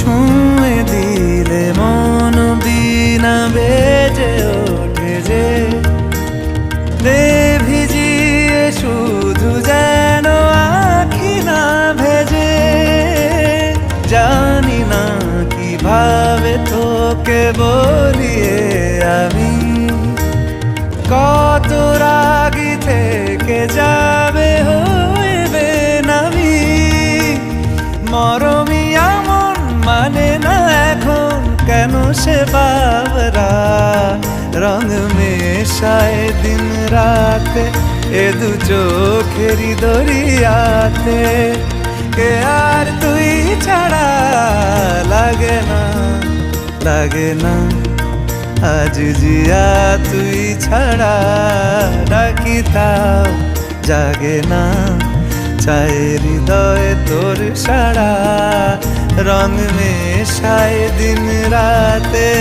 ছুঁয়ে দিলে মন বিনা বেজে ওঠে যে দে ভিজিয়ে শুধু যেন আখি না ভেজে। জানি না কিভাবে তোকে বলিয়ে আমি কত রাগি থেকে যাবে হইবে নামি। মরমি এমন মানে না এখন কেন সে বাবরা রং মেশায় দিন রাতে এ দু চোখেরই দরিয়াতে। কে আর তুই ছাড়া লাগে না লাগে না আজ জিয়া তুই ছাড়া ডাকি তাও জাগে না। চায় হৃদয় তোর সারা রং মেশায় দিন রাতে।